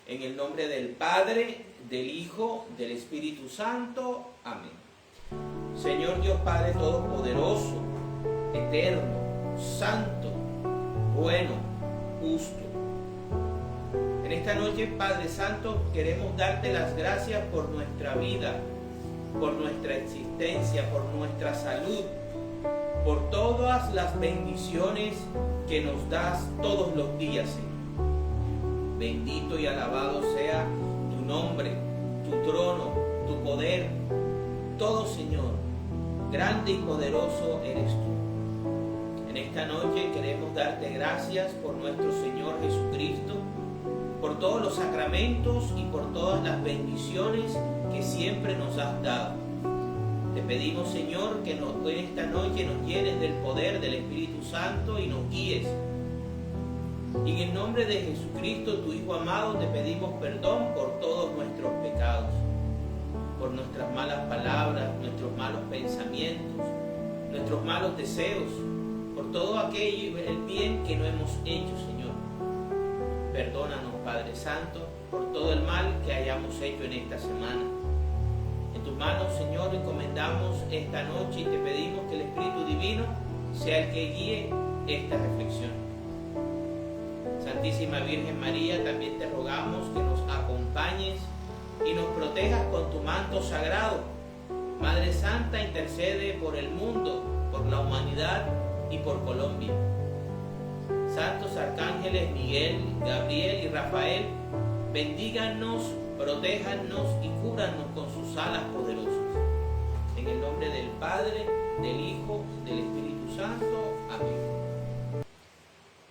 En el nombre del Padre, del Hijo, del Espíritu Santo. Amén. Señor Dios Padre Todopoderoso, eterno, santo, bueno, justo. En esta noche, Padre Santo, queremos darte las gracias por nuestra vida, por nuestra existencia, por nuestra salud, por todas las bendiciones que nos das todos los días, Señor. Bendito y alabado sea tu nombre, tu trono, tu poder, todo, Señor. Grande y poderoso eres tú. En esta noche queremos darte gracias por nuestro Señor Jesucristo, por todos los sacramentos y por todas las bendiciones que siempre nos has dado. Te pedimos, Señor, que en esta noche nos llenes del poder del Espíritu Santo y nos guíes. Y en el nombre de Jesucristo, tu Hijo amado, te pedimos perdón por todos nuestros pecados, por nuestras malas palabras, nuestros malos pensamientos, nuestros malos deseos, por todo aquello, el bien que no hemos hecho, Señor. Perdónanos, Padre Santo, por todo el mal que hayamos hecho en esta semana. En tus manos, Señor, encomendamos esta noche y te pedimos que el Espíritu Divino sea el que guíe esta reflexión. Santísima Virgen María, también te rogamos que nos acompañes y nos protejas con tu manto sagrado. Madre Santa, intercede por el mundo, por la humanidad y por Colombia. Santos arcángeles Miguel, Gabriel y Rafael, bendíganos, protéjanos y cúbranos con sus alas poderosas. En el nombre del Padre, del Hijo, del Espíritu Santo. Amén.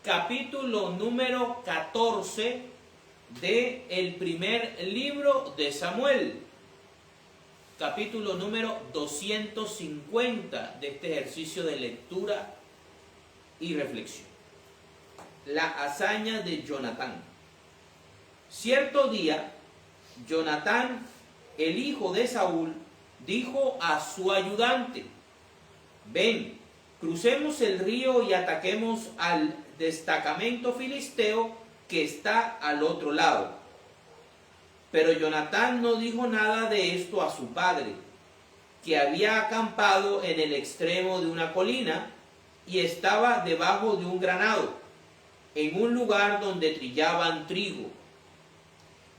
Capítulo número 14 del primer libro de Samuel. Capítulo número 250 de este ejercicio de lectura y reflexión. La hazaña de Jonatán. Cierto día, Jonatán, el hijo de Saúl, dijo a su ayudante: ven, crucemos el río y ataquemos al destacamento filisteo que está al otro lado. Pero Jonatán no dijo nada de esto a su padre, que había acampado en el extremo de una colina y estaba debajo de un granado, en un lugar donde trillaban trigo,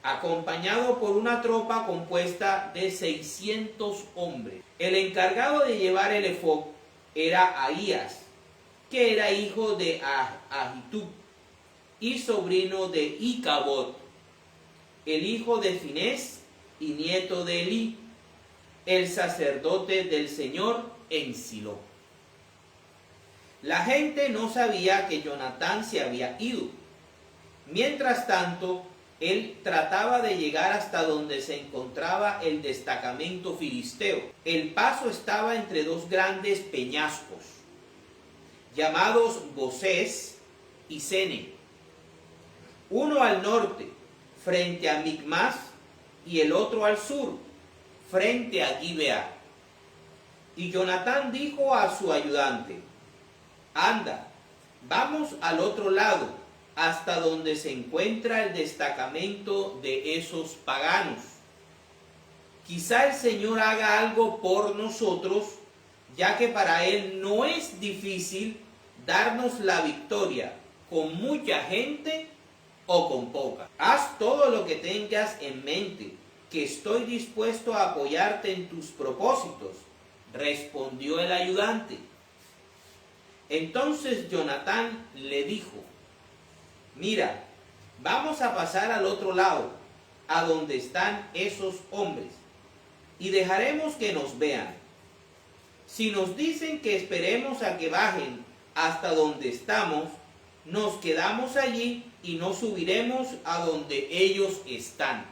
acompañado por una tropa compuesta de 600 hombres. El encargado de llevar el efod era Ahías, que era hijo de Ahitub y sobrino de Icabod, el hijo de Finés y nieto de Elí, el sacerdote del Señor en Silo. La gente no sabía que Jonatán se había ido. Mientras tanto, él trataba de llegar hasta donde se encontraba el destacamento filisteo. El paso estaba entre dos grandes peñascos, llamados Bosés y Sene, uno al norte, frente a Micmas, y el otro al sur, frente a Gibea. Y Jonatán dijo a su ayudante: anda, vamos al otro lado, hasta donde se encuentra el destacamento de esos paganos. Quizá el Señor haga algo por nosotros, ya que para Él no es difícil darnos la victoria, con mucha gente o con poca. Haz todo lo que tengas en mente, que estoy dispuesto a apoyarte en tus propósitos, respondió el ayudante. Entonces Jonatán le dijo: mira, vamos a pasar al otro lado, a donde están esos hombres, y dejaremos que nos vean. Si nos dicen que esperemos a que bajen hasta donde estamos, nos quedamos allí y no subiremos a donde ellos están.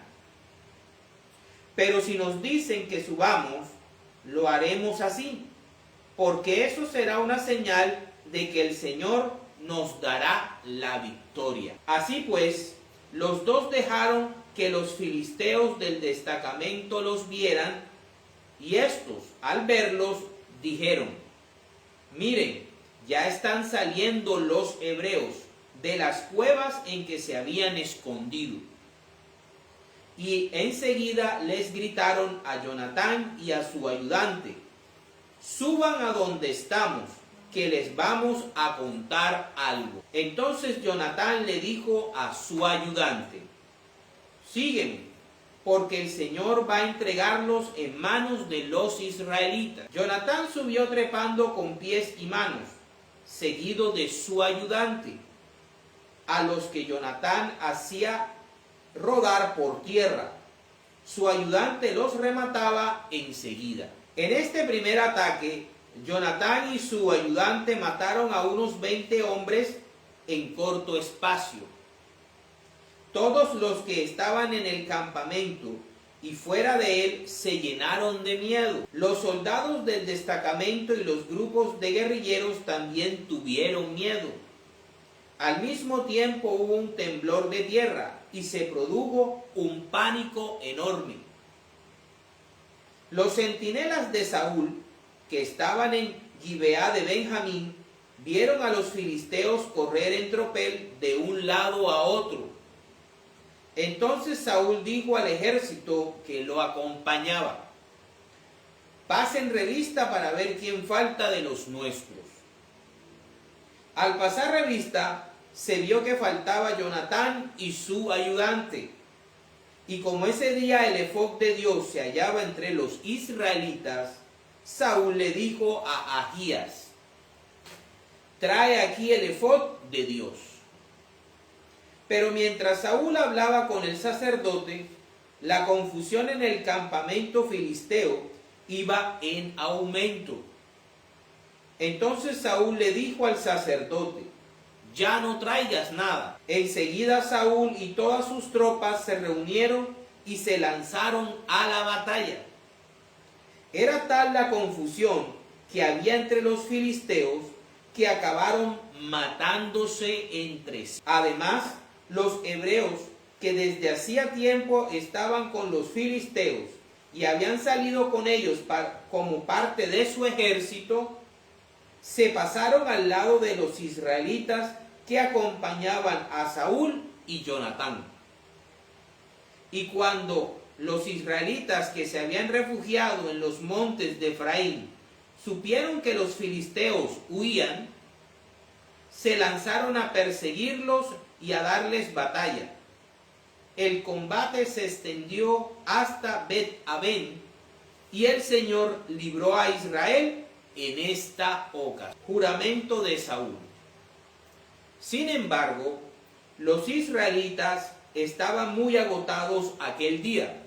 Pero si nos dicen que subamos, lo haremos así, porque eso será una señal de que el Señor nos dará la victoria. Así pues, los dos dejaron que los filisteos del destacamento los vieran, y estos, al verlos, dijeron: miren, ya están saliendo los hebreos de las cuevas en que se habían escondido. Y enseguida les gritaron a Jonatán y a su ayudante: suban a donde estamos, que les vamos a contar algo. Entonces Jonatán le dijo a su ayudante: sígueme, porque el Señor va a entregarlos en manos de los israelitas. Jonatán subió trepando con pies y manos, seguido de su ayudante, a los que Jonatán hacía rodar por tierra. Su ayudante los remataba enseguida. En este primer ataque, Jonatán y su ayudante mataron a unos 20 hombres en corto espacio. Todos los que estaban en el campamento y fuera de él se llenaron de miedo. Los soldados del destacamento y los grupos de guerrilleros también tuvieron miedo. Al mismo tiempo hubo un temblor de tierra y se produjo un pánico enorme. Los centinelas de Saúl, que estaban en Gibeá de Benjamín, vieron a los filisteos correr en tropel de un lado a otro. Entonces Saúl dijo al ejército que lo acompañaba: pasen revista para ver quién falta de los nuestros. Al pasar revista, se vio que faltaba Jonatán y su ayudante. Y como ese día el efod de Dios se hallaba entre los israelitas, Saúl le dijo a Ahías: trae aquí el efod de Dios. Pero mientras Saúl hablaba con el sacerdote, la confusión en el campamento filisteo iba en aumento. Entonces Saúl le dijo al sacerdote: ya no traigas nada. Enseguida Saúl y todas sus tropas se reunieron y se lanzaron a la batalla. Era tal la confusión que había entre los filisteos que acabaron matándose entre sí. Además, los hebreos, que desde hacía tiempo estaban con los filisteos y habían salido con ellos como parte de su ejército, se pasaron al lado de los israelitas que acompañaban a Saúl y Jonatán. Y cuando los israelitas que se habían refugiado en los montes de Efraín supieron que los filisteos huían, se lanzaron a perseguirlos y a darles batalla. El combate se extendió hasta Bet-Aven, y el Señor libró a Israel en esta ocasión. Juramento de Saúl. Sin embargo, los israelitas estaban muy agotados aquel día,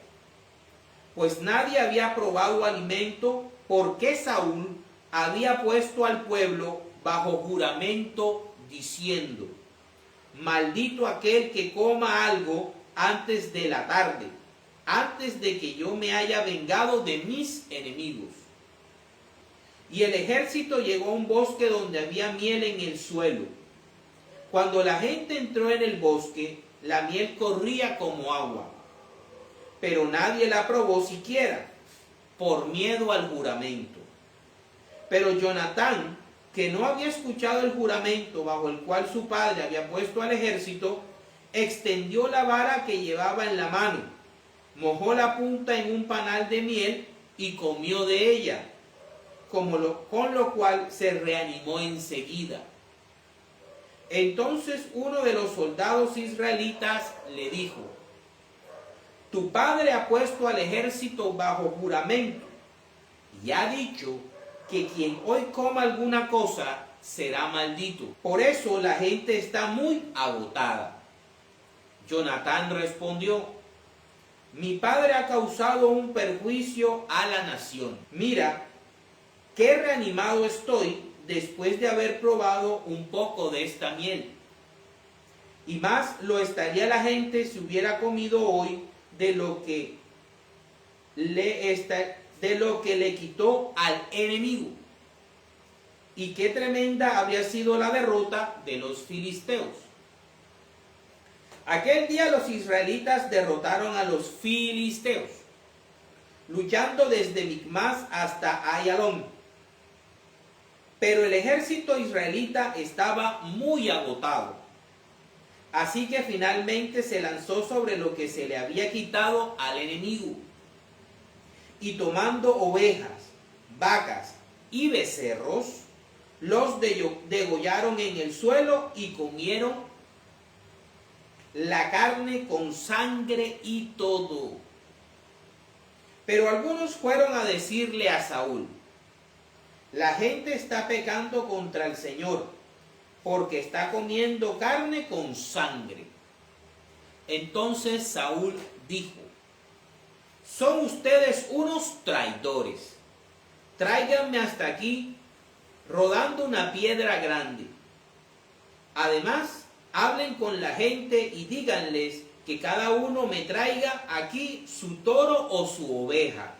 pues nadie había probado alimento, porque Saúl había puesto al pueblo bajo juramento diciendo: maldito aquel que coma algo antes de la tarde, antes de que yo me haya vengado de mis enemigos. Y el ejército llegó a un bosque donde había miel en el suelo. Cuando la gente entró en el bosque, la miel corría como agua, pero nadie la probó siquiera, por miedo al juramento. Pero Jonatán, que no había escuchado el juramento bajo el cual su padre había puesto al ejército, extendió la vara que llevaba en la mano, mojó la punta en un panal de miel y comió de ella, con lo cual se reanimó enseguida. Entonces uno de los soldados israelitas le dijo: tu padre ha puesto al ejército bajo juramento y ha dicho que quien hoy coma alguna cosa será maldito. Por eso la gente está muy agotada. Jonatán respondió: mi padre ha causado un perjuicio a la nación. Mira, qué reanimado estoy después de haber probado un poco de esta miel. Y más lo estaría la gente si hubiera comido hoy de lo que le quitó al enemigo. y qué tremenda habría sido la derrota de los filisteos. Aquel día los israelitas derrotaron a los filisteos, luchando desde Micmas hasta Ayalón. Pero el ejército israelita estaba muy agotado, así que finalmente se lanzó sobre lo que se le había quitado al enemigo, y tomando ovejas, vacas y becerros, los degollaron en el suelo y comieron la carne con sangre y todo. Pero algunos fueron a decirle a Saúl: la gente está pecando contra el Señor, porque está comiendo carne con sangre. Entonces Saúl dijo: son ustedes unos traidores. Tráiganme hasta aquí rodando una piedra grande. Además, hablen con la gente y díganles que cada uno me traiga aquí su toro o su oveja,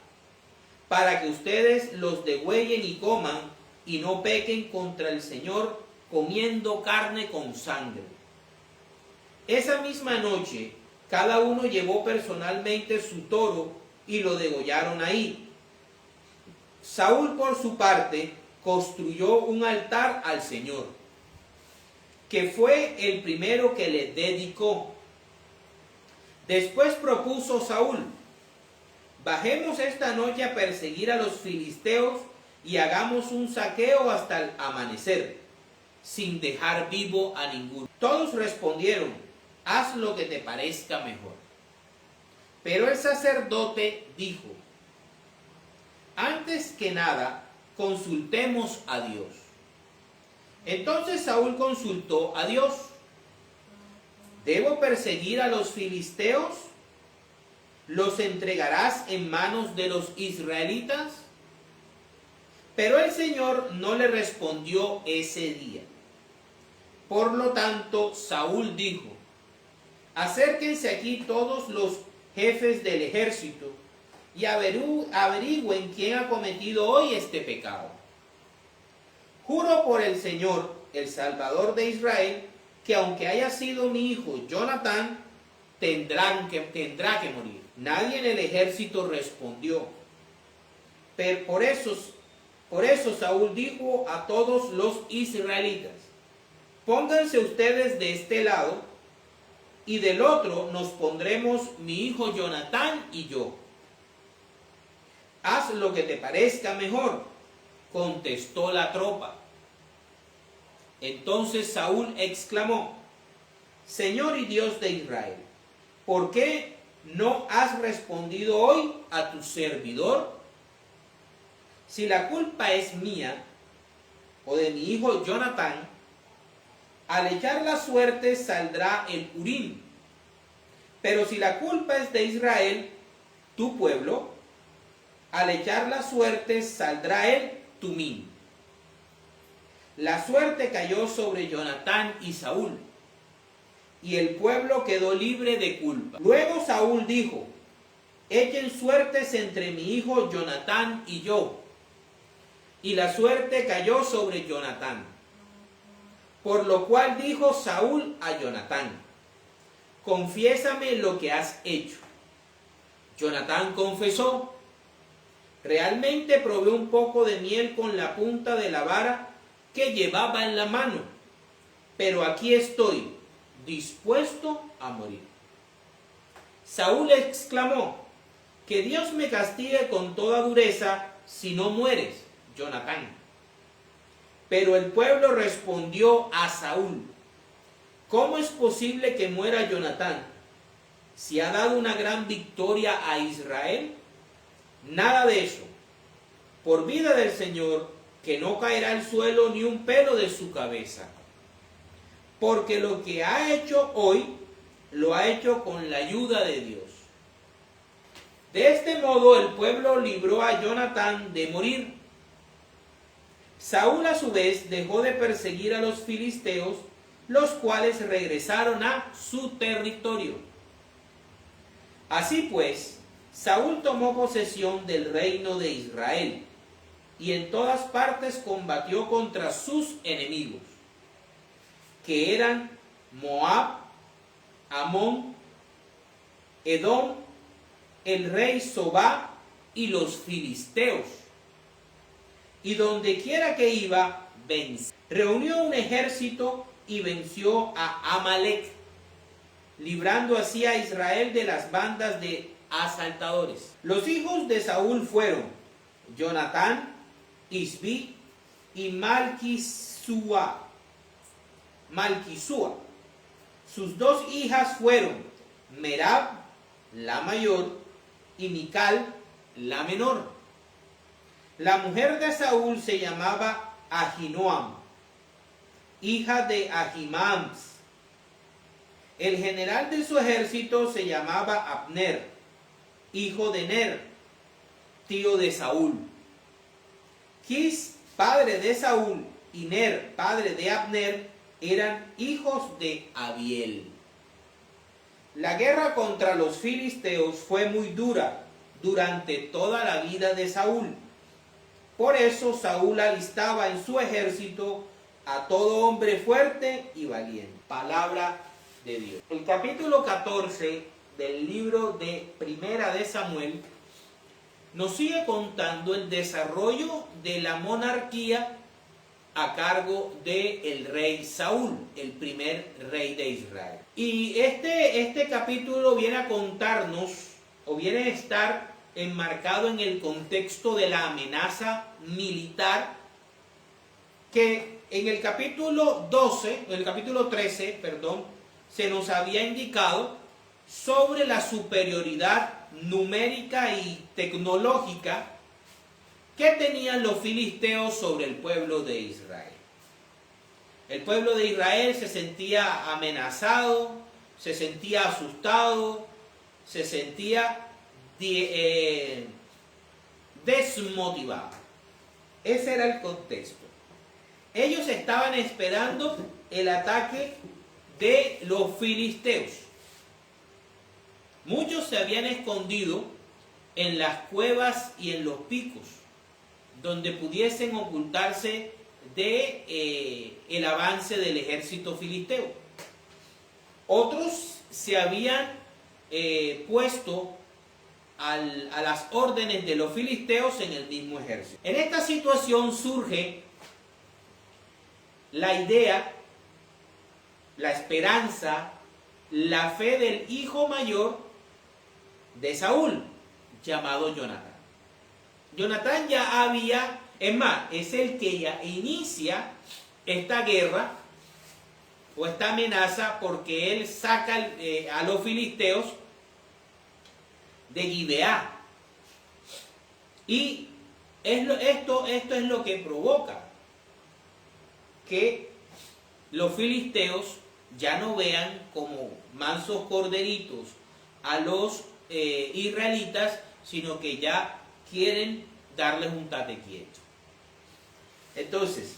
para que ustedes los degüellen y coman, y no pequen contra el Señor comiendo carne con sangre. Esa misma noche, cada uno llevó personalmente su toro y lo degollaron ahí. Saúl, por su parte, construyó un altar al Señor, que fue el primero que le dedicó. Después propuso Saúl: bajemos esta noche a perseguir a los filisteos y hagamos un saqueo hasta el amanecer, sin dejar vivo a ninguno. Todos respondieron: haz lo que te parezca mejor. Pero el sacerdote dijo: antes que nada, consultemos a Dios. Entonces Saúl consultó a Dios: ¿debo perseguir a los filisteos? ¿Los entregarás en manos de los israelitas? Pero el Señor no le respondió ese día. Por lo tanto, Saúl dijo: acérquense aquí todos los jefes del ejército y averigüen quién ha cometido hoy este pecado. Juro por el Señor, el Salvador de Israel, que aunque haya sido mi hijo Jonatán, tendrá que morir. Nadie en el ejército respondió. Pero por eso Saúl dijo a todos los israelitas: pónganse ustedes de este lado, y del otro nos pondremos mi hijo Jonatán y yo. Haz lo que te parezca mejor, contestó la tropa. Entonces Saúl exclamó: Señor y Dios de Israel, ¿por qué no has respondido hoy a tu servidor? Si la culpa es mía o de mi hijo Jonatán, al echar la suerte saldrá el Urim. Pero si la culpa es de Israel, tu pueblo, al echar la suerte saldrá el Tumim. La suerte cayó sobre Jonatán y Saúl, y el pueblo quedó libre de culpa. Luego Saúl dijo: echen suertes entre mi hijo Jonatán y yo. Y la suerte cayó sobre Jonatán. Por lo cual dijo Saúl a Jonatán: confiésame lo que has hecho. Jonatán confesó: realmente probé un poco de miel con la punta de la vara que llevaba en la mano, pero aquí estoy, dispuesto a morir. Saúl exclamó: que Dios me castigue con toda dureza si no mueres, Jonatán. Pero el pueblo respondió a Saúl: ¿cómo es posible que muera Jonatán? ¿Si ha dado una gran victoria a Israel? Nada de eso. Por vida del Señor, que no caerá al suelo ni un pelo de su cabeza. Porque lo que ha hecho hoy, lo ha hecho con la ayuda de Dios. De este modo el pueblo libró a Jonatán de morir. Saúl a su vez dejó de perseguir a los filisteos, los cuales regresaron a su territorio. Así pues, Saúl tomó posesión del reino de Israel y en todas partes combatió contra sus enemigos, que eran Moab, Amón, Edom, el rey Sobá y los filisteos. Y donde quiera que iba, venció. Reunió un ejército y venció a Amalek, librando así a Israel de las bandas de asaltadores. Los hijos de Saúl fueron Jonatán, Isbi y Malquisúa. Sus dos hijas fueron Merab, la mayor, y Mical, la menor. La mujer de Saúl se llamaba Ahinoam, hija de Ahimams. El general de su ejército se llamaba Abner, hijo de Ner, tío de Saúl. Quis, padre de Saúl, y Ner, padre de Abner, eran hijos de Abiel. La guerra contra los filisteos fue muy dura durante toda la vida de Saúl. Por eso Saúl alistaba en su ejército a todo hombre fuerte y valiente. Palabra de Dios. El capítulo 14 del libro de Primera de Samuel nos sigue contando el desarrollo de la monarquía a cargo del rey Saúl, el primer rey de Israel. Y este capítulo viene a contarnos, o viene a estar enmarcado en el contexto de la amenaza militar que en el capítulo 13, se nos había indicado sobre la superioridad numérica y tecnológica que tenían los filisteos sobre el pueblo de Israel. El pueblo de Israel se sentía amenazado, se sentía asustado, se sentía desmotivado. Ese era el contexto. Ellos estaban esperando el ataque de los filisteos. Muchos se habían escondido en las cuevas y en los picos, donde pudiesen ocultarse de el avance del ejército filisteo. Otros se habían puesto a las órdenes de los filisteos en el mismo ejército. En esta situación surge la idea, la esperanza, la fe del hijo mayor de Saúl, llamado Jonatán. Jonatán ya había, es más, es el que ya inicia esta guerra o esta amenaza, porque él saca a los filisteos de Gibeá. Y esto es lo que provoca que los filisteos ya no vean como mansos corderitos a los israelitas, sino que ya quieren darles un tate quieto. Entonces,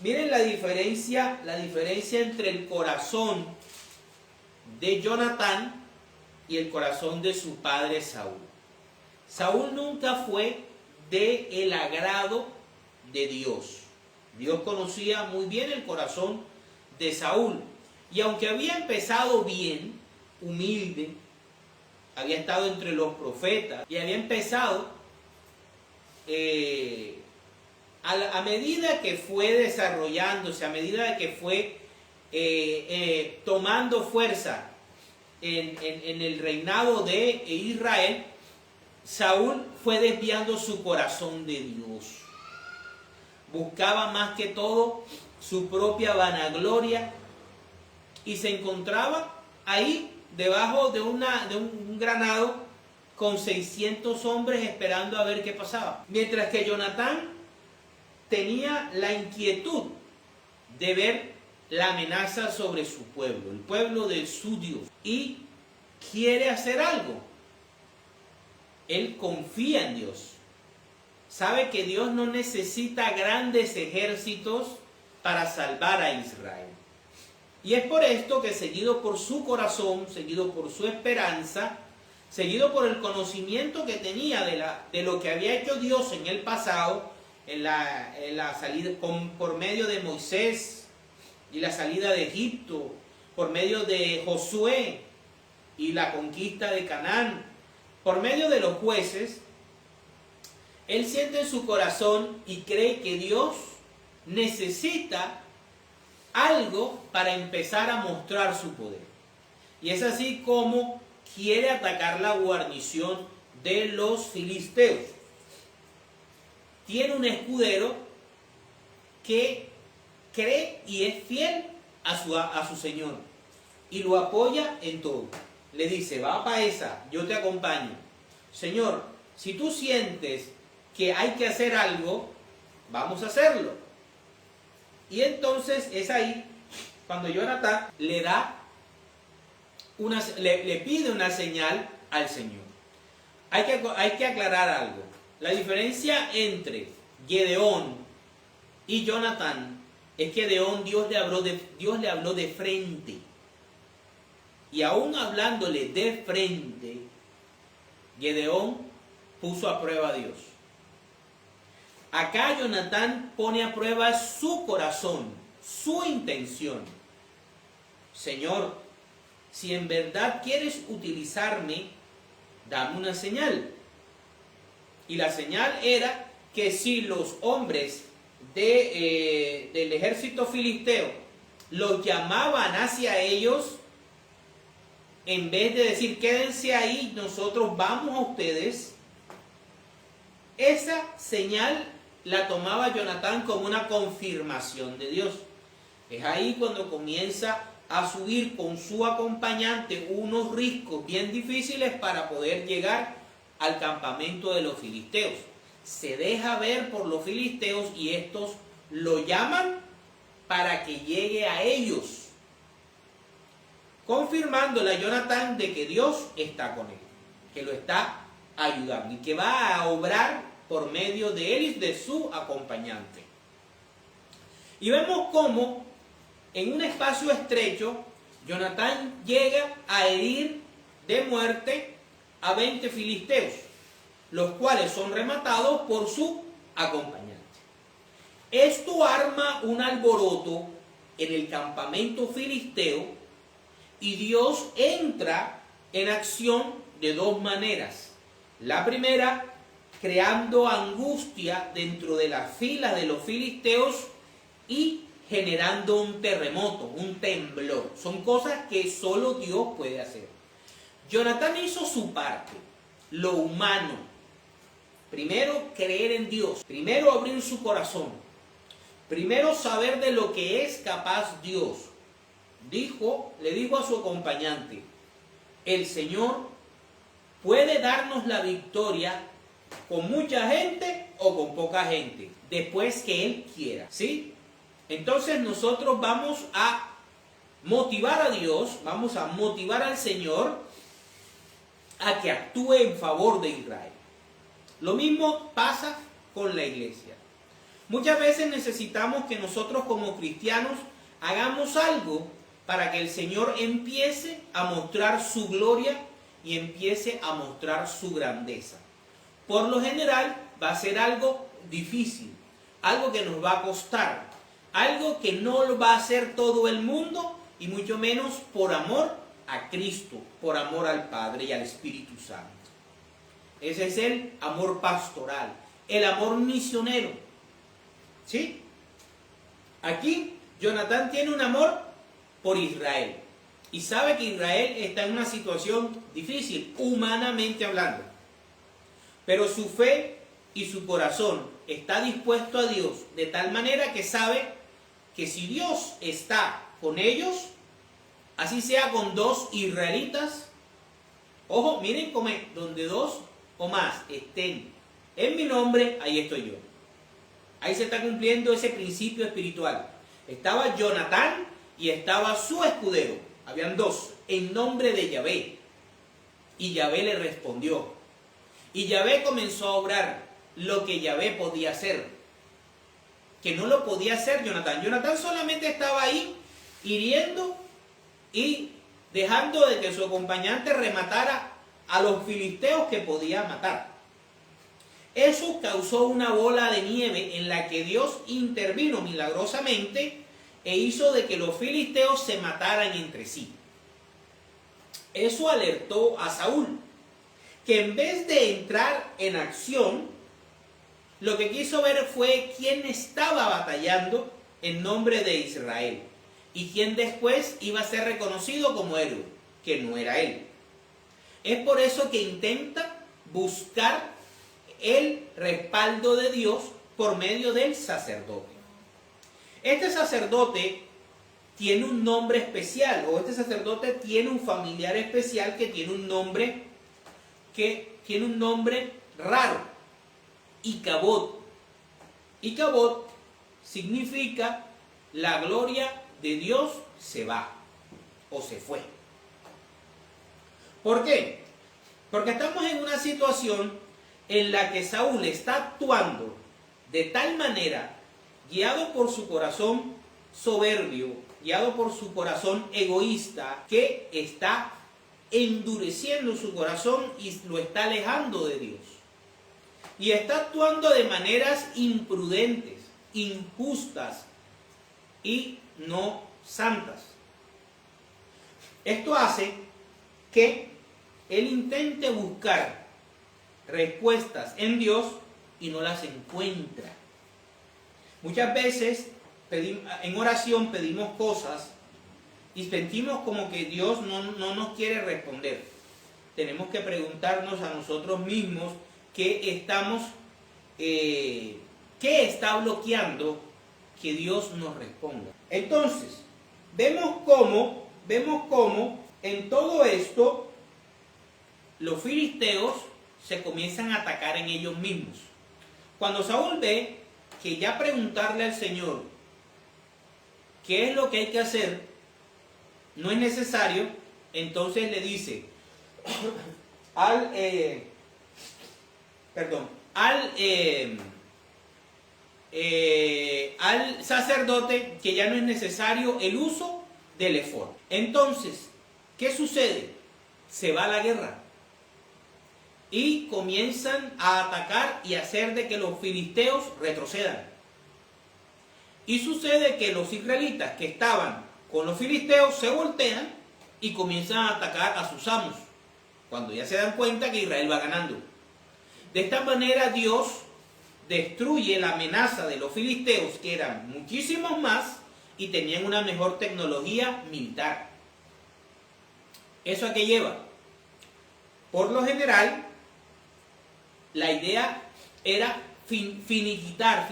miren la diferencia entre el corazón de Jonatán y el corazón de su padre Saúl. Saúl nunca fue del agrado de Dios. Dios conocía muy bien el corazón de Saúl, y aunque había empezado bien, humilde, había estado entre los profetas y había empezado, a medida que fue desarrollándose, a medida que fue tomando fuerza en el reinado de Israel, Saúl fue desviando su corazón de Dios. Buscaba más que todo su propia vanagloria y se encontraba ahí debajo de un granado con 600 hombres esperando a ver qué pasaba. Mientras que Jonatán tenía la inquietud de ver la amenaza sobre su pueblo, el pueblo de su Dios, y quiere hacer algo. Él confía en Dios. Sabe que Dios no necesita grandes ejércitos para salvar a Israel. Y es por esto que, seguido por su corazón, seguido por su esperanza, seguido por el conocimiento que tenía de lo que había hecho Dios en el pasado, en la salida, por medio de Moisés y la salida de Egipto, por medio de Josué y la conquista de Canaán, por medio de los jueces, él siente en su corazón y cree que Dios necesita algo para empezar a mostrar su poder. Y es así como quiere atacar la guarnición de los filisteos. Tiene un escudero que cree y es fiel a su Señor y lo apoya en todo. Le dice, va para esa, yo te acompaño. Señor, si tú sientes que hay que hacer algo, vamos a hacerlo. Y entonces es ahí cuando Jonatán le pide una señal al Señor. Hay que aclarar algo. La diferencia entre Gedeón y Jonatán es que Gedeón Dios le habló de frente. Y aún hablándole de frente, Gedeón puso a prueba a Dios. Acá Jonatán pone a prueba su corazón, su intención. Señor, si en verdad quieres utilizarme, dame una señal. Y la señal era que si los hombres del ejército filisteo los llamaban hacia ellos, en vez de decir quédense ahí, nosotros vamos a ustedes, esa señal la tomaba Jonatán como una confirmación de Dios. Es ahí cuando comienza a subir con su acompañante unos riscos bien difíciles para poder llegar al campamento de los filisteos. Se deja ver por los filisteos y estos lo llaman para que llegue a ellos, confirmándole a Jonatán de que Dios está con él, que lo está ayudando y que va a obrar por medio de él y de su acompañante. Y vemos cómo en un espacio estrecho Jonatán llega a herir de muerte a 20 filisteos, los cuales son rematados por su acompañante. Esto arma un alboroto en el campamento filisteo y Dios entra en acción de dos maneras. La primera, creando angustia dentro de las filas de los filisteos y generando un terremoto, un temblor. Son cosas que solo Dios puede hacer. Jonatán hizo su parte, lo humano. Primero, creer en Dios. Primero, abrir su corazón. Primero, saber de lo que es capaz Dios. Le dijo a su acompañante, el Señor puede darnos la victoria con mucha gente o con poca gente, después que Él quiera, ¿sí? Entonces nosotros vamos a motivar a Dios, vamos a motivar al Señor a que actúe en favor de Israel. Lo mismo pasa con la iglesia. Muchas veces necesitamos que nosotros como cristianos hagamos algo para que el Señor empiece a mostrar su gloria y empiece a mostrar su grandeza. Por lo general va a ser algo difícil, algo que nos va a costar, algo que no lo va a hacer todo el mundo y mucho menos por amor a Cristo, por amor al Padre y al Espíritu Santo. Ese es el amor pastoral, el amor misionero. ¿Sí? Aquí Jonatán tiene un amor por Israel y sabe que Israel está en una situación difícil, humanamente hablando. Pero su fe y su corazón está dispuesto a Dios de tal manera que sabe que si Dios está con ellos, así sea con 2 israelitas, ojo, miren cómo es, donde 2 o más estén en mi nombre, ahí estoy yo. Ahí se está cumpliendo ese principio espiritual. Estaba Jonatán y estaba su escudero. Habían 2 en nombre de Yahvé. Y Yahvé le respondió. Y Yahvé comenzó a obrar lo que Yahvé podía hacer. Que no lo podía hacer Jonatán. Jonatán solamente estaba ahí hiriendo y dejando de que su acompañante rematara a los filisteos que podía matar. Eso causó una bola de nieve en la que Dios intervino milagrosamente e hizo de que los filisteos se mataran entre sí. Eso alertó a Saúl, que en vez de entrar en acción, lo que quiso ver fue quién estaba batallando en nombre de Israel y quién después iba a ser reconocido como héroe, que no era él. Es por eso que intenta buscar el respaldo de Dios por medio del sacerdote. Este sacerdote tiene un nombre especial, o este sacerdote tiene un familiar especial que tiene un nombre raro, Icabod. Icabod significa la gloria de Dios se va o se fue. ¿Por qué? Porque estamos en una situación en la que Saúl está actuando de tal manera, guiado por su corazón soberbio, guiado por su corazón egoísta, que está endureciendo su corazón y lo está alejando de Dios. Y está actuando de maneras imprudentes, injustas y no santas. Esto hace que él intente buscar respuestas en Dios y no las encuentra. Muchas veces en oración pedimos cosas y sentimos como que Dios no nos quiere responder. Tenemos que preguntarnos a nosotros mismos qué está bloqueando que Dios nos responda. Entonces, vemos cómo en todo esto los filisteos se comienzan a atacar en ellos mismos. Cuando Saúl ve que ya preguntarle al Señor qué es lo que hay que hacer no es necesario, entonces le dice al sacerdote que ya no es necesario el uso del efod. Entonces, ¿qué sucede? Se va a la guerra y comienzan a atacar y hacer de que los filisteos retrocedan. Y sucede que los israelitas que estaban con los filisteos se voltean y comienzan a atacar a sus amos, cuando ya se dan cuenta que Israel va ganando. De esta manera Dios destruye la amenaza de los filisteos, que eran muchísimos más y tenían una mejor tecnología militar. ¿Eso a qué lleva? Por lo general, la idea era finalizar,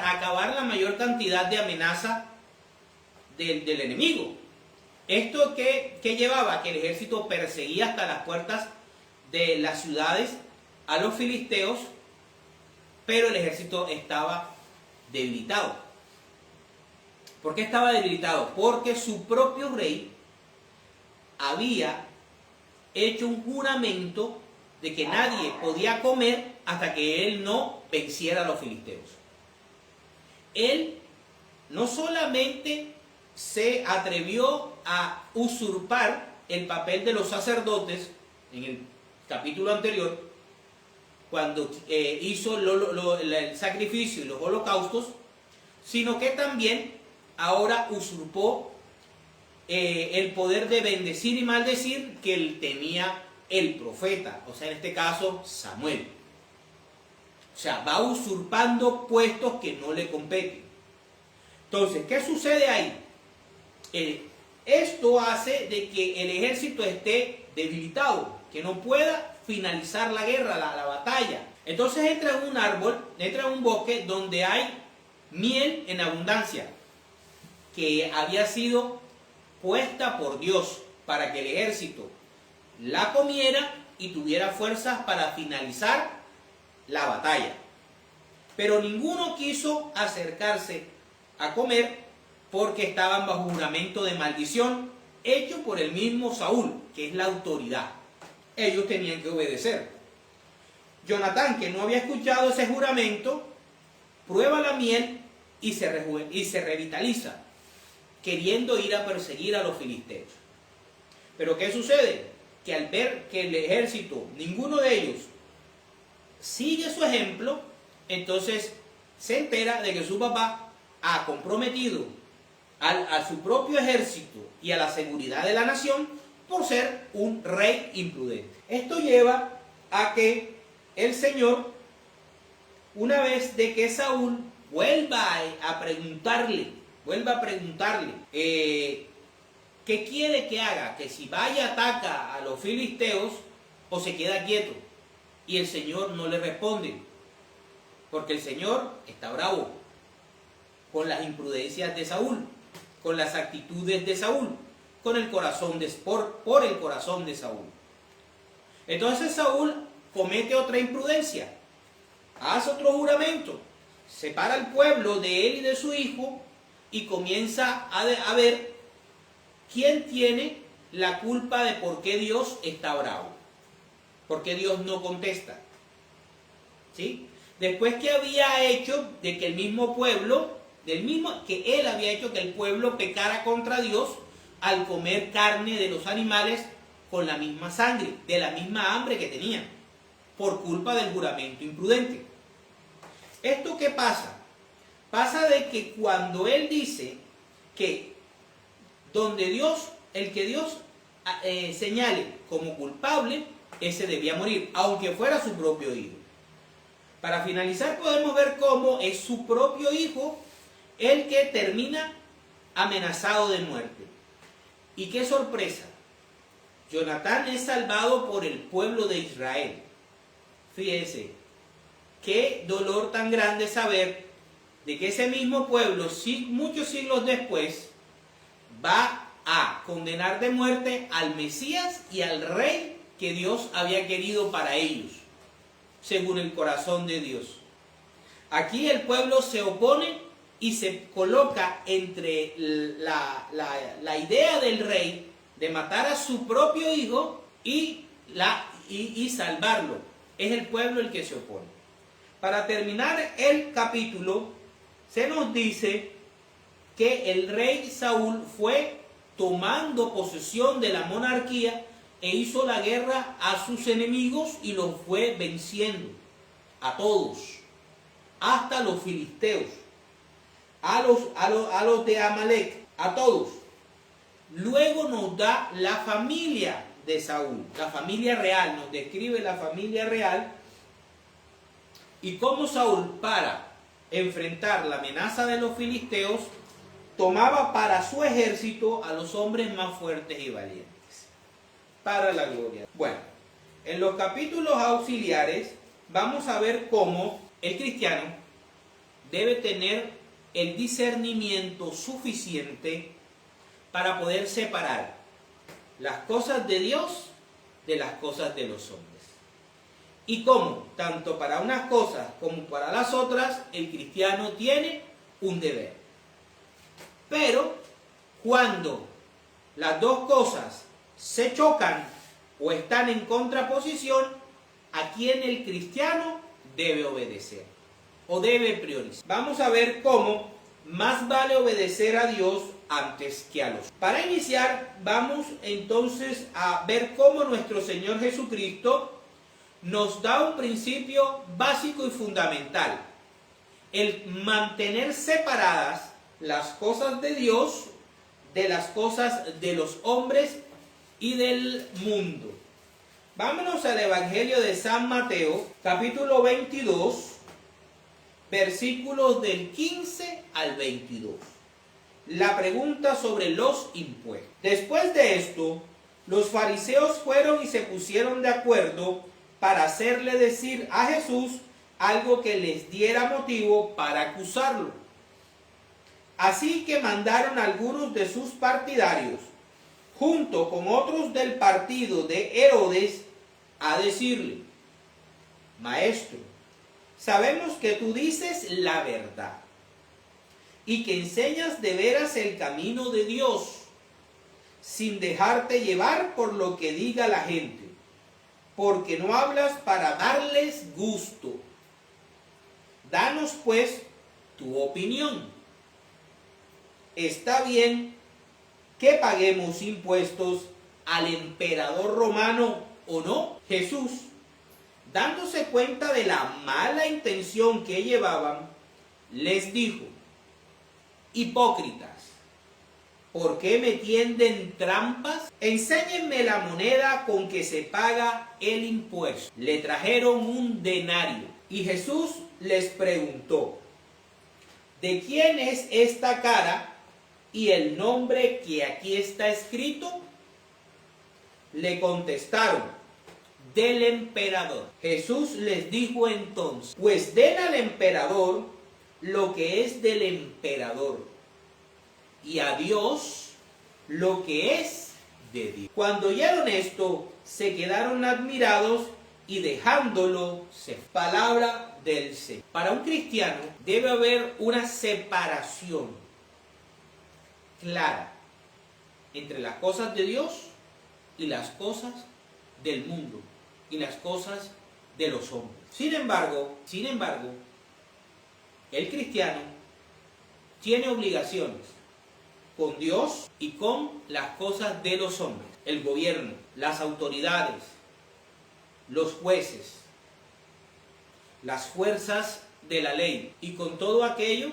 acabar la mayor cantidad de amenaza del enemigo. Esto que llevaba que el ejército perseguía hasta las puertas de las ciudades a los filisteos, pero el ejército estaba debilitado. ¿Por qué estaba debilitado? Porque su propio rey había hecho un juramento de que nadie podía comer hasta que él no venciera a los filisteos. Él no solamente se atrevió a usurpar el papel de los sacerdotes en el capítulo anterior, cuando hizo el sacrificio y los holocaustos, sino que también ahora usurpó el poder de bendecir y maldecir que él tenía el profeta, o sea, en este caso Samuel. O sea, va usurpando puestos que no le competen. Entonces, ¿qué sucede ahí? Esto hace de que el ejército esté debilitado, que no pueda finalizar la guerra, la batalla. Entonces entra en un árbol, entra en un bosque donde hay miel en abundancia, que había sido puesta por Dios para que el ejército la comiera y tuviera fuerzas para finalizar la batalla. Pero ninguno quiso acercarse a comer porque estaban bajo juramento de maldición hecho por el mismo Saúl, que es la autoridad. Ellos tenían que obedecer. Jonatán, que no había escuchado ese juramento, prueba la miel y se revitaliza, queriendo ir a perseguir a los filisteos. Pero ¿qué sucede? que al ver que el ejército, ninguno de ellos, sigue su ejemplo, entonces se entera de que su papá ha comprometido a su propio ejército y a la seguridad de la nación por ser un rey imprudente. Esto lleva a que el Señor, una vez de que Saúl vuelva a preguntarle, ¿qué quiere que haga? Que si vaya ataca a los filisteos o se queda quieto. Y el Señor no le responde, porque el Señor está bravo con las imprudencias de Saúl, con las actitudes de Saúl, con el corazón por el corazón de Saúl. Entonces Saúl comete otra imprudencia, hace otro juramento, separa al pueblo de él y de su hijo y comienza a ver quién tiene la culpa de por qué Dios está bravo, por qué Dios no contesta. ¿Sí? Después que había hecho de que el mismo pueblo, que él había hecho que el pueblo pecara contra Dios al comer carne de los animales con la misma sangre, de la misma hambre que tenían, por culpa del juramento imprudente. ¿Esto qué pasa? Pasa de que cuando él dice que el que Dios señale como culpable, ese debía morir, aunque fuera su propio hijo. Para finalizar podemos ver cómo es su propio hijo el que termina amenazado de muerte. Y qué sorpresa, Jonatán es salvado por el pueblo de Israel. Fíjense, qué dolor tan grande saber de que ese mismo pueblo, muchos siglos después, va a condenar de muerte al Mesías y al rey que Dios había querido para ellos, según el corazón de Dios. Aquí el pueblo se opone y se coloca entre la idea del rey de matar a su propio hijo y salvarlo. Es el pueblo el que se opone. Para terminar el capítulo, se nos dice que el rey Saúl fue tomando posesión de la monarquía e hizo la guerra a sus enemigos y los fue venciendo a todos, hasta los filisteos, a los de Amalek, a todos. Luego nos da la familia de Saúl, la familia real, nos describe la familia real y cómo Saúl, para enfrentar la amenaza de los filisteos, tomaba para su ejército a los hombres más fuertes y valientes, para la gloria. Bueno, en los capítulos auxiliares vamos a ver cómo el cristiano debe tener el discernimiento suficiente para poder separar las cosas de Dios de las cosas de los hombres. Y cómo, tanto para unas cosas como para las otras, el cristiano tiene un deber. Pero cuando las dos cosas se chocan o están en contraposición, ¿a quién el cristiano debe obedecer o debe priorizar? Vamos a ver cómo más vale obedecer a Dios antes que a los. Para iniciar, vamos entonces a ver cómo nuestro Señor Jesucristo nos da un principio básico y fundamental: el mantener separadas las cosas de Dios de las cosas de los hombres y del mundo. Vámonos al Evangelio de San Mateo, capítulo 22, versículos del 15 al 22. La pregunta sobre los impuestos. Después de esto, los fariseos fueron y se pusieron de acuerdo para hacerle decir a Jesús algo que les diera motivo para acusarlo. Así que mandaron a algunos de sus partidarios, junto con otros del partido de Herodes, a decirle: Maestro, sabemos que tú dices la verdad y que enseñas de veras el camino de Dios, sin dejarte llevar por lo que diga la gente, porque no hablas para darles gusto. Danos pues tu opinión. ¿Está bien que paguemos impuestos al emperador romano o no. Jesús, dándose cuenta de la mala intención que llevaban, les dijo: hipócritas, ¿por qué me tienden trampas? Enséñenme la moneda con que se paga el impuesto. Le trajeron un denario y Jesús les preguntó: ¿de quién es esta cara y el nombre que aquí está escrito? Le contestaron: del emperador. Jesús les dijo entonces: pues den al emperador lo que es del emperador, y a Dios lo que es de Dios. Cuando oyeron esto, se quedaron admirados y dejándolo se fue. Palabra del Señor. Para un cristiano debe haber una separación clara entre las cosas de Dios y las cosas del mundo y las cosas de los hombres. Sin embargo, el cristiano tiene obligaciones con Dios y con las cosas de los hombres. El gobierno, las autoridades, los jueces, las fuerzas de la ley y con todo aquello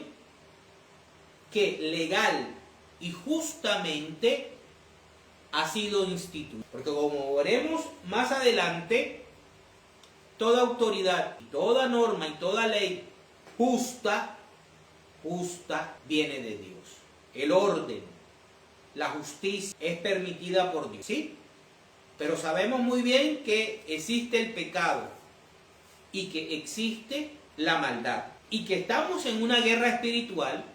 que legal y justamente ha sido instituido. Porque como veremos más adelante, toda autoridad, toda norma y toda ley justa viene de Dios. El orden, la justicia es permitida por Dios, ¿sí? Pero sabemos muy bien que existe el pecado y que existe la maldad y que estamos en una guerra espiritual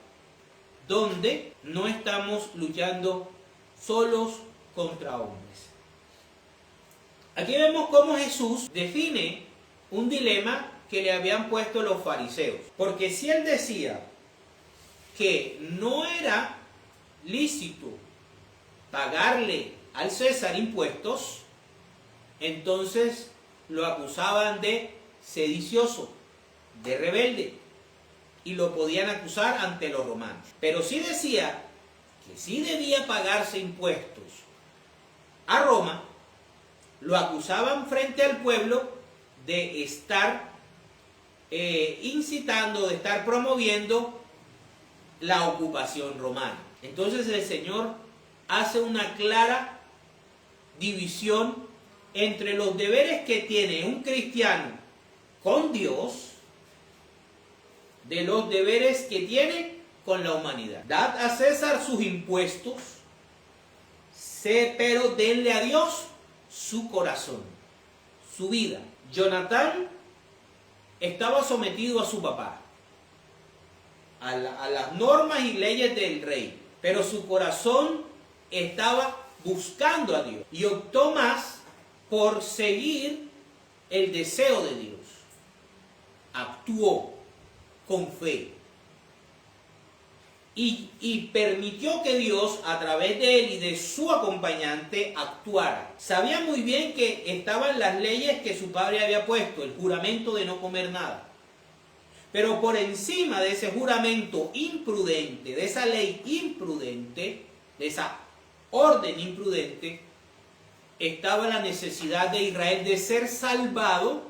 donde no estamos luchando solos contra hombres. Aquí vemos cómo Jesús define un dilema que le habían puesto los fariseos. Porque si él decía que no era lícito pagarle al César impuestos, entonces lo acusaban de sedicioso, de rebelde, y lo podían acusar ante los romanos. Pero si decía que sí debía pagarse impuestos a Roma, lo acusaban frente al pueblo de estar incitando, de estar promoviendo la ocupación romana. Entonces el Señor hace una clara división entre los deberes que tiene un cristiano con Dios de los deberes que tiene con la humanidad. Dad a César sus impuestos, pero denle a Dios su corazón, su vida. Jonatán estaba sometido a su papá, a las normas y leyes del rey, pero su corazón estaba buscando a Dios y optó más por seguir el deseo de Dios. Actuó con fe y permitió que Dios, a través de él y de su acompañante, actuara. Sabía muy bien que estaban las leyes que su padre había puesto, el juramento de no comer nada. Pero por encima de ese juramento imprudente, de esa ley imprudente, de esa orden imprudente, estaba la necesidad de Israel de ser salvado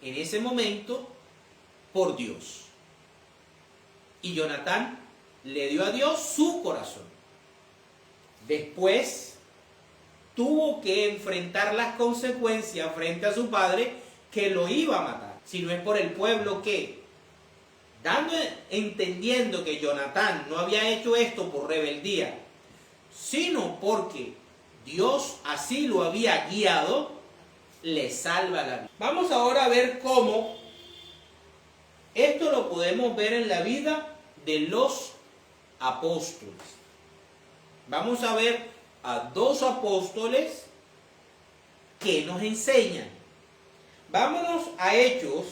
en ese momento por Dios. Y Jonatán le dio a Dios su corazón. Después tuvo que enfrentar las consecuencias frente a su padre, que lo iba a matar. Si no es por el pueblo que, entendiendo que Jonatán no había hecho esto por rebeldía, sino porque Dios así lo había guiado, le salva la vida. Vamos ahora a ver cómo esto lo podemos ver en la vida de los apóstoles. Vamos a ver a dos apóstoles que nos enseñan. Vámonos a Hechos,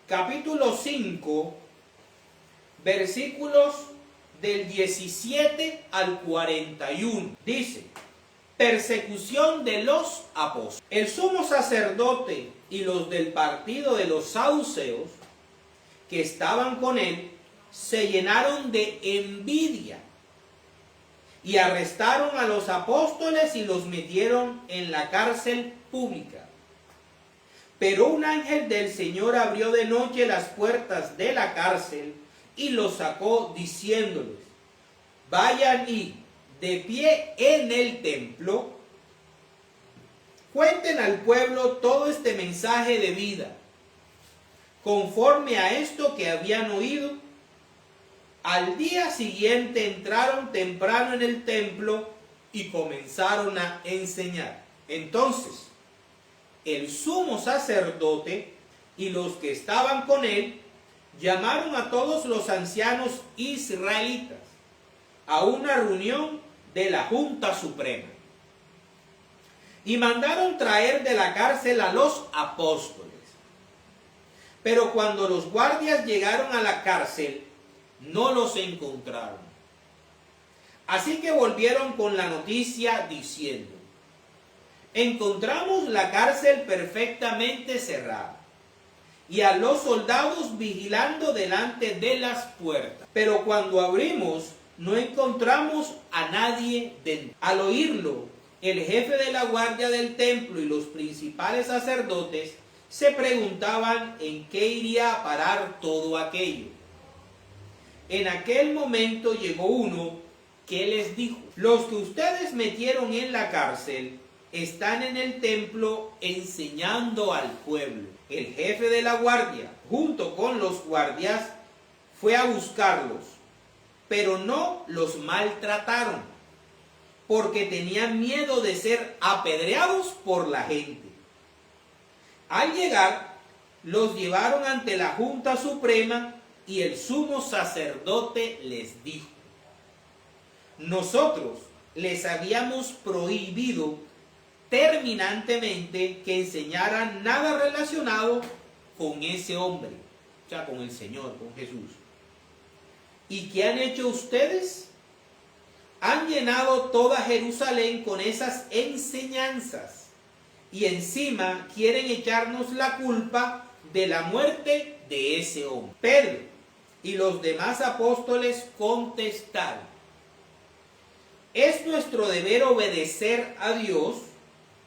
capítulo 5, versículos del 17 al 41. Dice: persecución de los apóstoles. El sumo sacerdote y los del partido de los saduceos que estaban con él se llenaron de envidia y arrestaron a los apóstoles y los metieron en la cárcel pública. Pero un ángel del Señor abrió de noche las puertas de la cárcel y los sacó, diciéndoles: vayan y, de pie en el templo, cuenten al pueblo todo este mensaje de vida, conforme a esto que habían oído. Al día siguiente entraron temprano en el templo y comenzaron a enseñar. Entonces, el sumo sacerdote y los que estaban con él llamaron a todos los ancianos israelitas a una reunión de la Junta Suprema y mandaron traer de la cárcel a los apóstoles. Pero cuando los guardias llegaron a la cárcel, no los encontraron. Así que volvieron con la noticia diciendo: encontramos la cárcel perfectamente cerrada y a los soldados vigilando delante de las puertas. Pero cuando abrimos, no encontramos a nadie dentro. Al oírlo, el jefe de la guardia del templo y los principales sacerdotes se preguntaban en qué iría a parar todo aquello. En aquel momento llegó uno que les dijo: los que ustedes metieron en la cárcel están en el templo enseñando al pueblo. El jefe de la guardia, junto con los guardias, fue a buscarlos, pero no los maltrataron, porque tenían miedo de ser apedreados por la gente. Al llegar, los llevaron ante la Junta Suprema y el sumo sacerdote les dijo: nosotros les habíamos prohibido terminantemente que enseñaran nada relacionado con ese hombre, o sea, con el Señor, con Jesús. ¿Y qué han hecho ustedes? Han llenado toda Jerusalén con esas enseñanzas y encima quieren echarnos la culpa de la muerte de ese hombre. Pedro y los demás apóstoles contestaron: es nuestro deber obedecer a Dios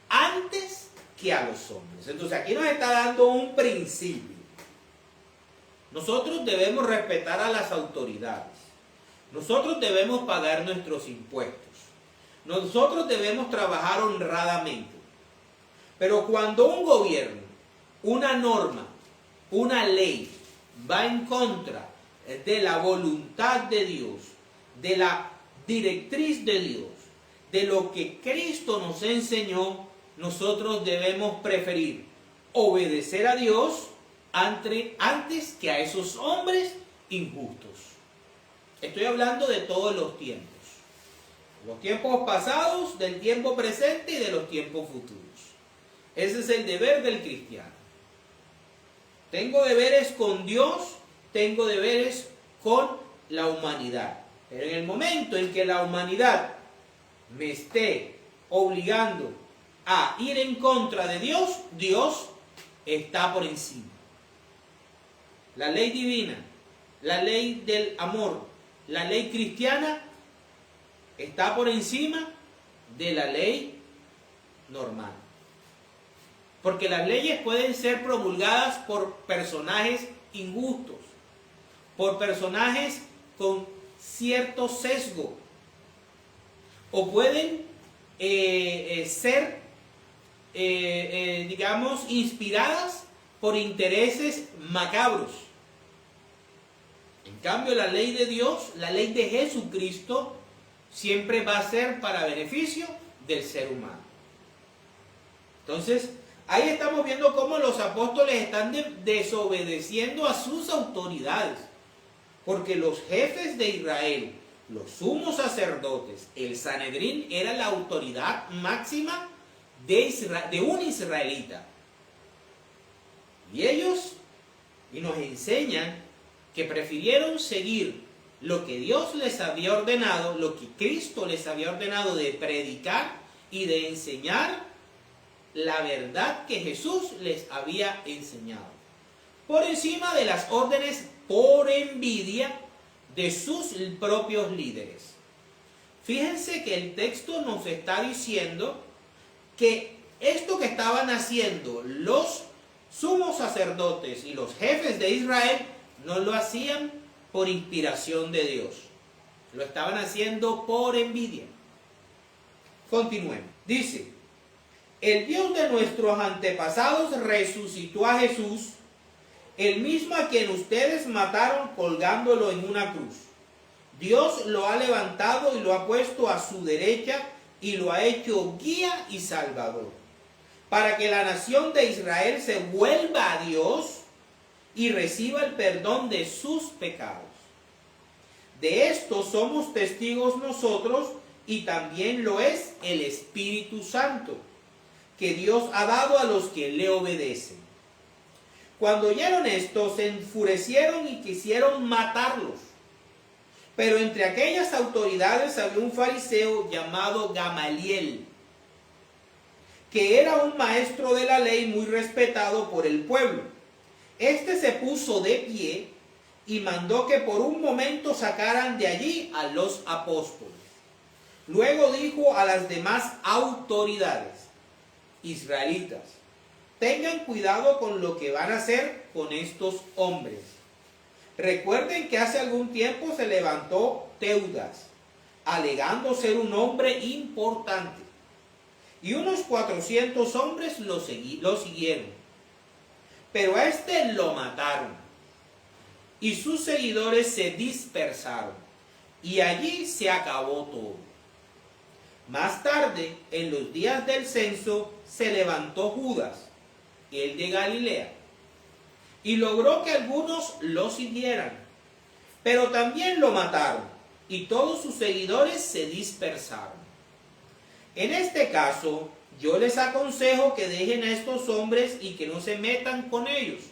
antes que a los hombres. Entonces aquí nos está dando un principio. Nosotros debemos respetar a las autoridades. Nosotros debemos pagar nuestros impuestos. Nosotros debemos trabajar honradamente. Pero cuando un gobierno, una norma, una ley va en contra de la voluntad de Dios, de la directriz de Dios, de lo que Cristo nos enseñó, nosotros debemos preferir obedecer a Dios antes que a esos hombres injustos. Estoy hablando de todos los tiempos. Los tiempos pasados, del tiempo presente y de los tiempos futuros. Ese es el deber del cristiano. Tengo deberes con Dios, tengo deberes con la humanidad. Pero en el momento en que la humanidad me esté obligando a ir en contra de Dios, Dios está por encima. La ley divina, la ley del amor, la ley cristiana está por encima de la ley normal. Porque las leyes pueden ser promulgadas por personajes injustos, por personajes con cierto sesgo, o pueden ser, digamos, inspiradas por intereses macabros. En cambio, la ley de Dios, la ley de Jesucristo, siempre va a ser para beneficio del ser humano. Entonces, ahí estamos viendo cómo los apóstoles están desobedeciendo a sus autoridades, porque los jefes de Israel, los sumos sacerdotes, el Sanedrín era la autoridad máxima de un israelita. Y ellos nos enseñan que prefirieron seguir lo que Dios les había ordenado, lo que Cristo les había ordenado de predicar y de enseñar la verdad que Jesús les había enseñado, por encima de las órdenes por envidia de sus propios líderes. Fíjense que el texto nos está diciendo que esto que estaban haciendo los sumos sacerdotes y los jefes de Israel no lo hacían por inspiración de Dios. Lo estaban haciendo por envidia. Continuemos. Dice, el Dios de nuestros antepasados resucitó a Jesús, el mismo a quien ustedes mataron colgándolo en una cruz. Dios lo ha levantado y lo ha puesto a su derecha y lo ha hecho guía y salvador, para que la nación de Israel se vuelva a Dios y reciba el perdón de sus pecados. De esto somos testigos nosotros y también lo es el Espíritu Santo, que Dios ha dado a los que le obedecen. Cuando oyeron esto, se enfurecieron y quisieron matarlos. Pero entre aquellas autoridades había un fariseo llamado Gamaliel, que era un maestro de la ley muy respetado por el pueblo. Este se puso de pie y mandó que por un momento sacaran de allí a los apóstoles. Luego dijo a las demás autoridades: israelitas, tengan cuidado con lo que van a hacer con estos hombres. Recuerden que hace algún tiempo se levantó Teudas, alegando ser un hombre importante, y unos 400 hombres lo siguieron. Pero a este lo mataron, y sus seguidores se dispersaron, y allí se acabó todo. Más tarde, en los días del censo, se levantó Judas, el de Galilea, y logró que algunos lo siguieran, pero también lo mataron, y todos sus seguidores se dispersaron. En este caso, yo les aconsejo que dejen a estos hombres y que no se metan con ellos,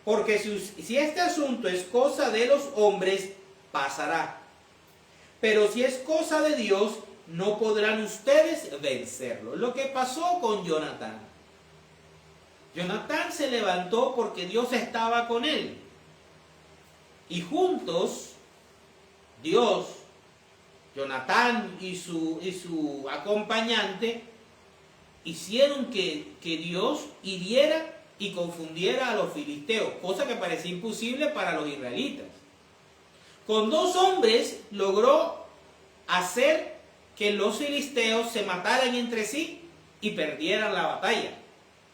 porque si este asunto es cosa de los hombres, pasará, pero si es cosa de Dios, no podrán ustedes vencerlo. Lo que pasó con Jonatán. Jonatán se levantó porque Dios estaba con él. Y juntos, Dios, Jonatán y su acompañante, hicieron que Dios hiriera y confundiera a los filisteos, cosa que parecía imposible para los israelitas. Con 2 hombres logró hacer que los filisteos se mataran entre sí y perdieran la batalla.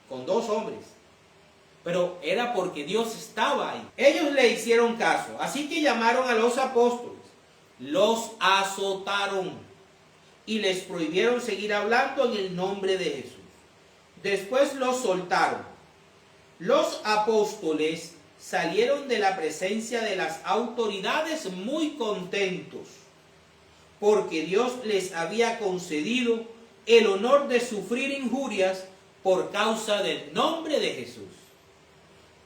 Con 2 hombres. Pero era porque Dios estaba ahí. Ellos le hicieron caso, así que llamaron a los apóstoles, los azotaron y les prohibieron seguir hablando en el nombre de Jesús. Después los soltaron. Los apóstoles salieron de la presencia de las autoridades muy contentos, porque Dios les había concedido el honor de sufrir injurias por causa del nombre de Jesús.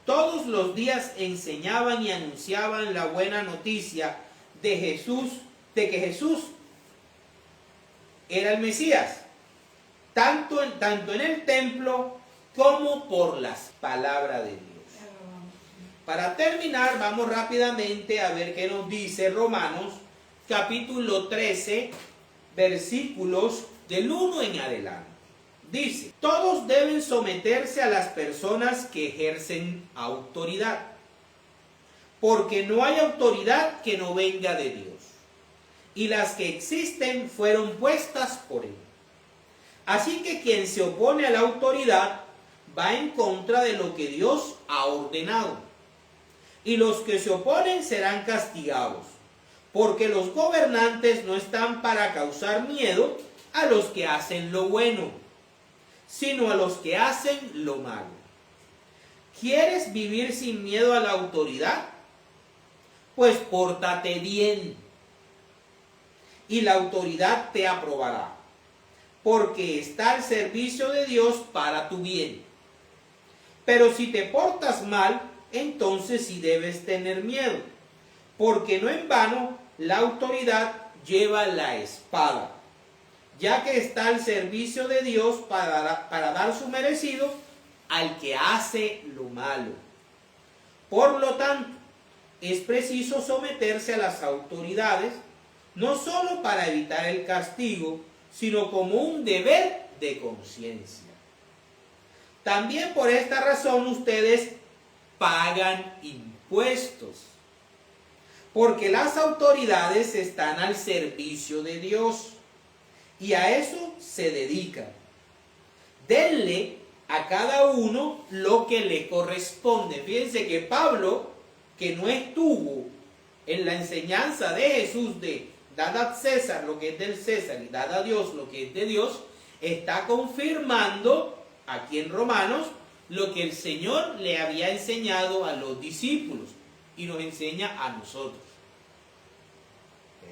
Todos los días enseñaban y anunciaban la buena noticia de que Jesús era el Mesías, tanto en el templo como por las palabras de Dios. Para terminar, vamos rápidamente a ver qué nos dice Romanos, capítulo 13, versículos del 1 en adelante. Dice, todos deben someterse a las personas que ejercen autoridad, porque no hay autoridad que no venga de Dios, y las que existen fueron puestas por Él. Así que quien se opone a la autoridad va en contra de lo que Dios ha ordenado, y los que se oponen serán castigados, porque los gobernantes no están para causar miedo a los que hacen lo bueno, sino a los que hacen lo malo. ¿Quieres vivir sin miedo a la autoridad? Pues pórtate bien, y la autoridad te aprobará, porque está al servicio de Dios para tu bien. Pero si te portas mal, entonces sí debes tener miedo, porque no en vano la autoridad lleva la espada, ya que está al servicio de Dios para dar su merecido al que hace lo malo. Por lo tanto, es preciso someterse a las autoridades, no solo para evitar el castigo, sino como un deber de conciencia. También por esta razón ustedes pagan impuestos, porque las autoridades están al servicio de Dios y a eso se dedican. Denle a cada uno lo que le corresponde. Fíjense que Pablo, que no estuvo en la enseñanza de Jesús de dad a César lo que es del César y dad a Dios lo que es de Dios, está confirmando aquí en Romanos lo que el Señor le había enseñado a los discípulos y nos enseña a nosotros.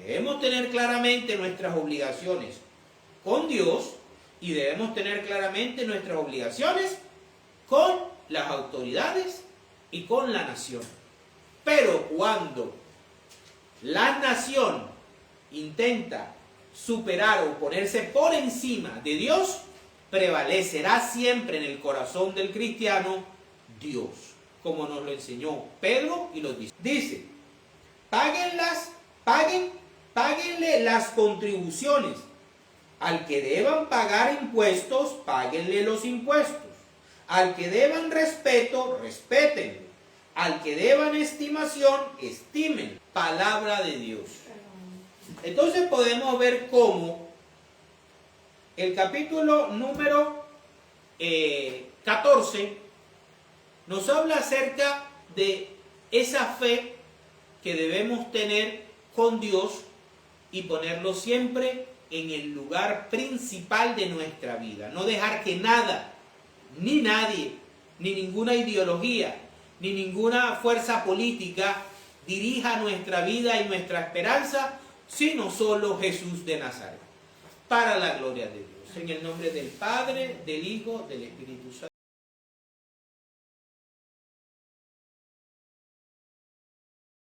Debemos tener claramente nuestras obligaciones con Dios y debemos tener claramente nuestras obligaciones con las autoridades y con la nación. Pero cuando la nación intenta superar o ponerse por encima de Dios, prevalecerá siempre en el corazón del cristiano Dios, como nos lo enseñó Pedro y los discípulos. Dice, páguenle las contribuciones. Al que deban pagar impuestos, páguenle los impuestos. Al que deban respeto, respétenlo. Al que deban estimación, estimen. Palabra de Dios. Entonces podemos ver cómo el capítulo número 14 nos habla acerca de esa fe que debemos tener con Dios y ponerlo siempre en el lugar principal de nuestra vida. No dejar que nada, ni nadie, ni ninguna ideología, ni ninguna fuerza política dirija nuestra vida y nuestra esperanza, sino solo Jesús de Nazaret. Para la gloria de Dios. En el nombre del Padre, del Hijo, del Espíritu Santo.